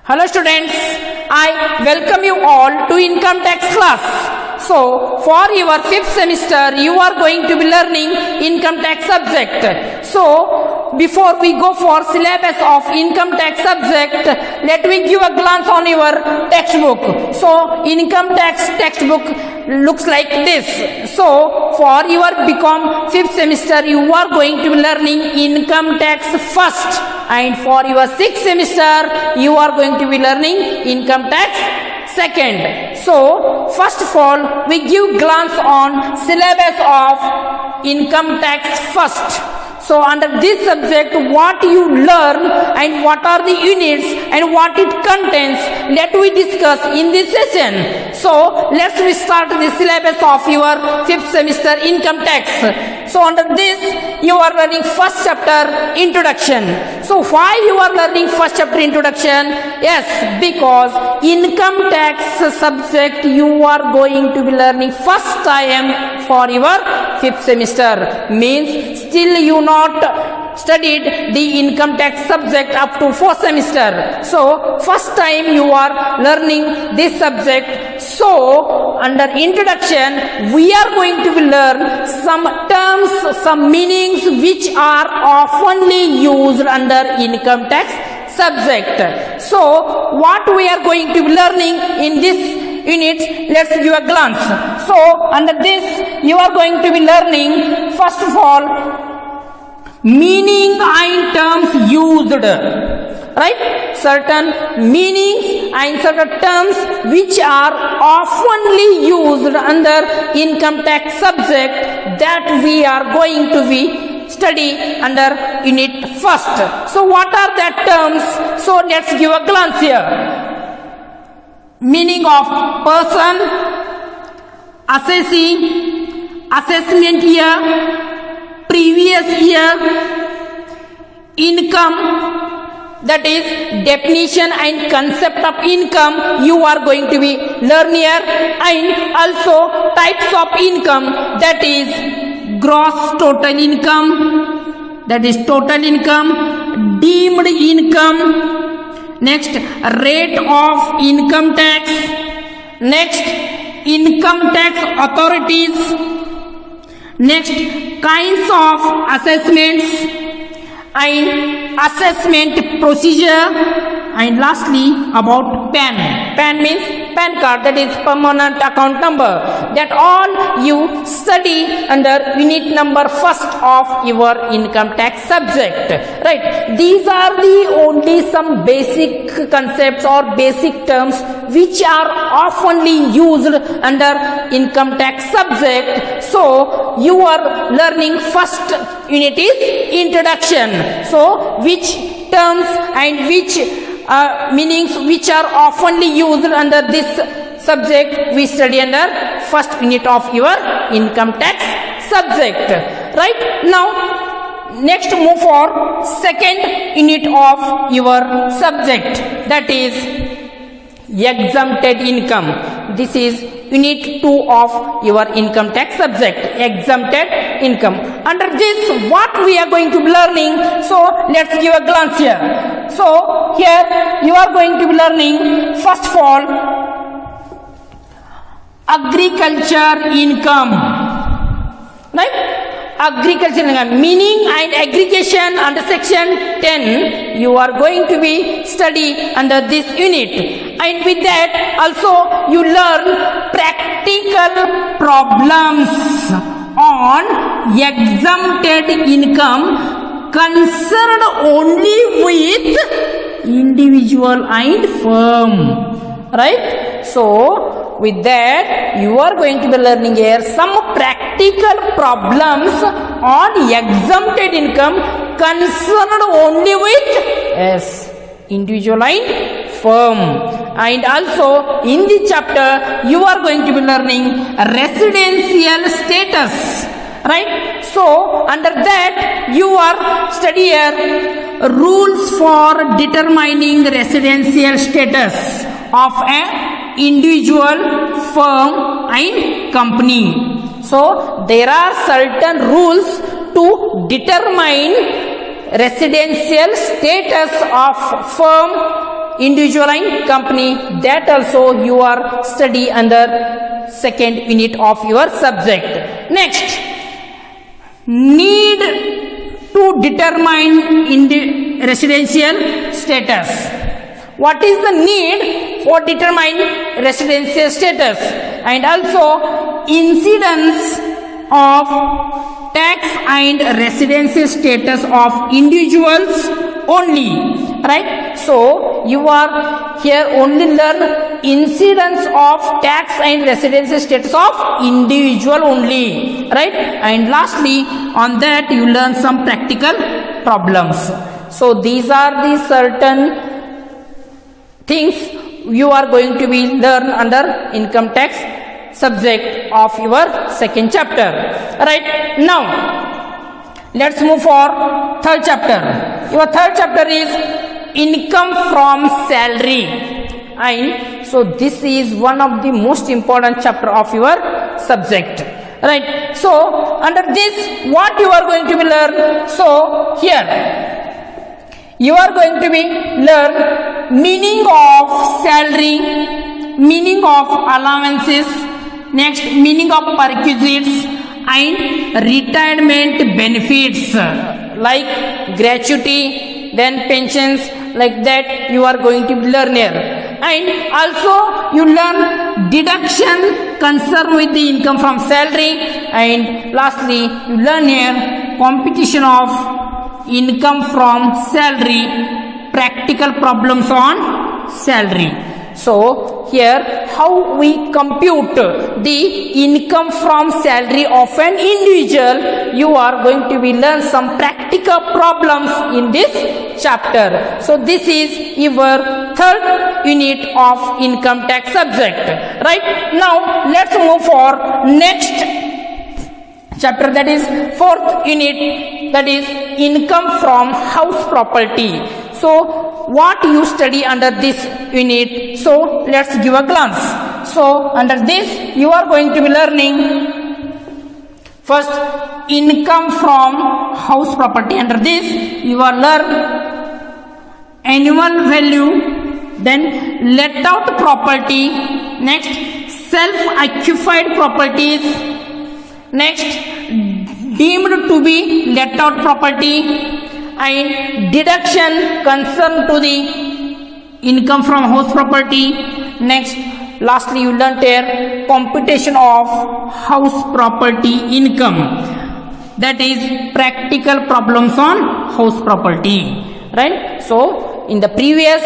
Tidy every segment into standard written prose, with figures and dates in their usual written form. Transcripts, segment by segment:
Hello students, I welcome you all to income tax class. So, for your 5th semester, you are going to be learning income tax subject. So, before we go for syllabus of income tax subject, let me give a glance on your textbook. So, income tax textbook looks like this. So, for your BCom 5th semester, you are going to be learning income tax first. And for your 6th semester, you are going to be learning income tax second. So, first of all, we give glance on syllabus of income tax first. So, under this subject, what you learn and what are the units and what it contains, let we discuss in this session. So, let's start the syllabus of your 5th semester income tax. So, under this, you are learning first chapter introduction. So, why you are learning first chapter introduction? Yes, because income tax subject you are going to be learning first time for your 5th semester. Means still you not studied the income tax subject up to 4th semester. So, first time you are learning this subject. So, under introduction, we are going to learn some terms, some meanings which are oftenly used under income tax subject. So, what we are going to be learning in this unit, let's give a glance. So, under this, you are going to be learning, first of all, meaning and terms used, right? Certain meanings and certain terms which are oftenly used under income tax subject that we are going to be study under unit first. So what are that terms? So let's give a glance here. Meaning of person, assessee, assessment year, previous year, income, that is definition and concept of income you are going to be learn here, and also types of income, that is gross total income, that is total income, deemed income, next rate of income tax, next income tax authorities, next kinds of assessments and assessment procedure, and lastly about PAN. PAN means PAN card, that is permanent account number. That all you study under unit number first of your income tax subject, right? These are the only some basic concepts or basic terms which are oftenly used under income tax subject. So you are learning first unit is introduction. So which terms and which meanings which are oftenly used under this subject we study under first unit of your income tax subject, right? Now next move for second unit of your subject, that is exempted income. This is unit 2 of your income tax subject, exempted income. Under this, what we are going to be learning? So let's give a glance here. So here you are going to be learning first of all agriculture income, right? Agriculture income, meaning and aggregation under section 10 you are going to be study under this unit, and with that also you learn practical problems on exempted income concerned only with individual and firm, right? So with that you are going to be learning here some practical problems on exempted income concerned only with individual and firm. And also in this chapter you are going to be learning residential status, right? So under that you are study here rules for determining residential status of an individual, firm and company. So there are certain rules to determine residential status of firm individual and company, that also you are study under second unit of your subject. Next, need to determine residential status. What is the need for determine residential status? And also incidence of tax and residency status of individuals only, right? So you are here only learn incidence of tax and residency status of individual only, right? And lastly on that you learn some practical problems. So these are the certain things you are going to be learn under income tax subject of your second chapter. Right, now let's move for third chapter. Your third chapter is income from salary, and so this is one of the most important chapter of your subject. Right, so under this what you are going to be learn? So here you are going to be learn meaning of salary, meaning of allowances, next meaning of perquisites and retirement benefits like gratuity, then pensions, like that you are going to learn here. And also you learn deduction concerned with the income from salary, and lastly you learn here competition of income from salary, practical problems on salary. So here how we compute the income from salary of an individual, you are going to be learn some practical problems in this chapter. So this is your third unit of income tax subject. Right, now let's move for next chapter, that is fourth unit, that is income from house property. So what you study under this unit? So let's give a glance. So under this you are going to be learning first income from house property. Under this you are learn annual value, then let out property, next self occupied properties, next deemed to be let out property, and deduction concerned to the income from house property. Next lastly you learnt here computation of house property income, that is practical problems on house property. Right, so in the previous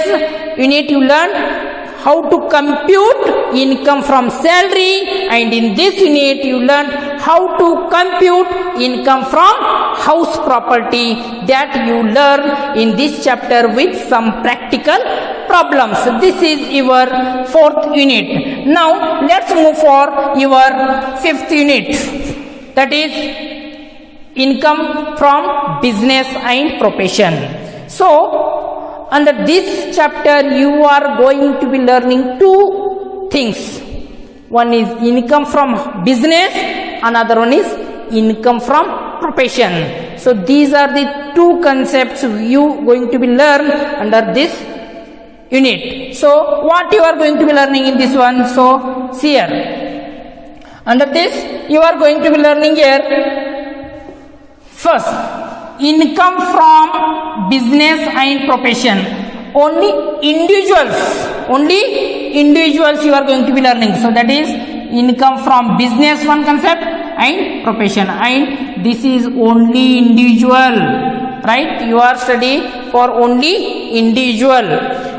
unit you learned how to compute income from salary, and in this unit you learned how to compute income from house property, that you learn in this chapter with some practical problems. This is your fourth unit. Now let's move for your fifth unit, that is income from business and profession. So under this chapter you are going to be learning two things. One is income from business, another one is income from profession. So these are the two concepts you going to be learn under this unit. So what you are going to be learning in this one? So see here, under this you are going to be learning here first income from business and profession. Only individuals you are going to be learning. So that is income from business, one concept, and profession, and this is only individual. Right, you are studying for only individual.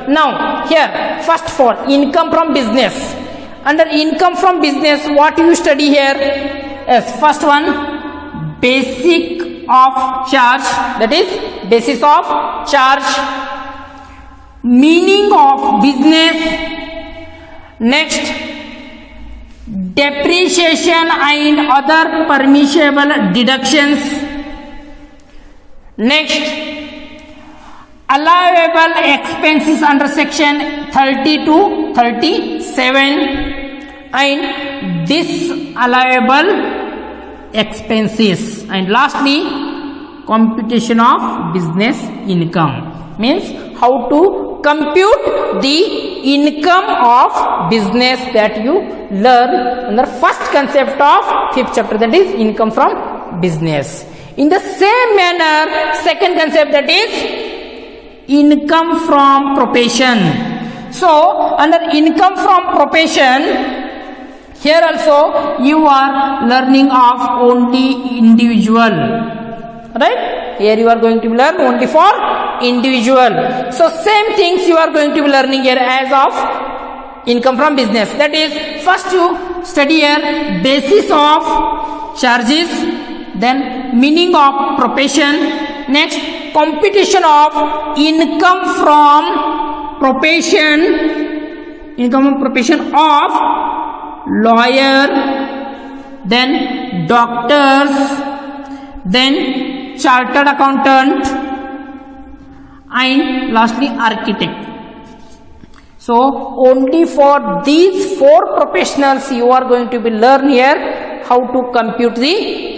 Now here first of all income from business. Under income from business what you study here? Yes, first one basic of charge, that is basis of charge, meaning of business, next depreciation and other permissible deductions, next allowable expenses under section 30 to 37 and disallowable expenses, and lastly computation of business income, means how to compute the income of business that you learn under first concept of fifth chapter, that is income from business. In the same manner, second concept, that is income from profession. So under income from profession, here also you are learning of only individual, right? Here you are going to learn only for individual. So same things you are going to be learning here as of income from business. That is, first you study here basis of charges, then meaning of profession, next computation of income from profession, of lawyer, then doctors, then chartered accountant, and lastly architect. So only for these four professionals you are going to be learn here how to compute the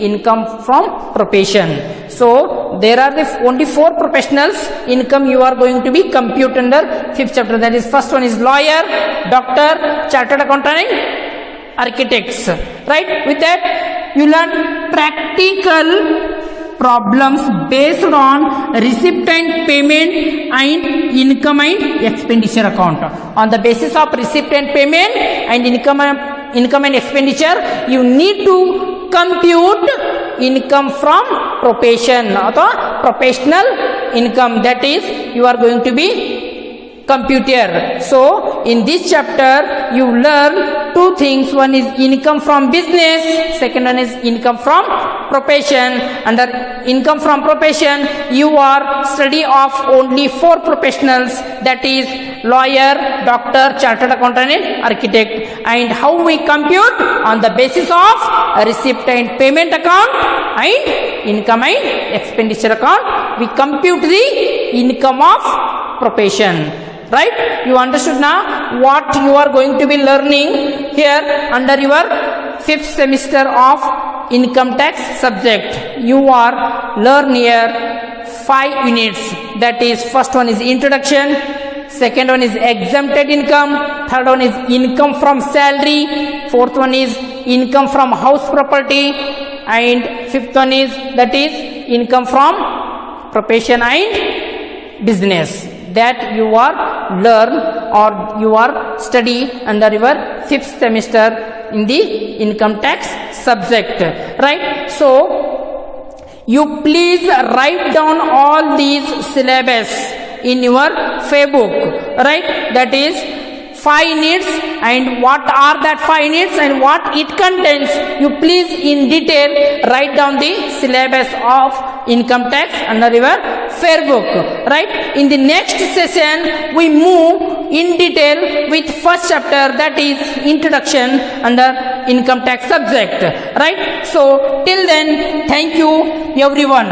income from profession. So there are the only four professionals income you are going to be compute under fifth chapter. That is, first one is lawyer, doctor, chartered accountant, and architects. Right? With that you learn practical problems based on receipt and payment and income and expenditure account. On the basis of receipt and payment and income and expenditure, you need to compute income from profession or professional income, that is you are going to be compute here. So in this chapter you learn two things. One is income from business, second one is income from profession. Under income from profession you are study of only four professionals, that is lawyer, doctor, chartered accountant, and architect. And how we compute? On the basis of receipt and payment account and income and expenditure account, we compute the income of profession. Right? You understood now what you are going to be learning here under your fifth semester of income tax subject. You are learn here 5 units. That is, first one is introduction, second one is exempted income, third one is income from salary, fourth one is income from house property, and fifth one is, that is income from profession and business. That you are learn or you are study under your fifth semester in the income tax subject. Right? So you please write down all these syllabus in your Facebook. Right? That is 5 units, and what are that 5 units and what it contains, you please in detail write down the syllabus of income tax under your Facebook. Right? In the next session we move in detail with first chapter, that is introduction under income tax subject. Right? So till then, thank you everyone.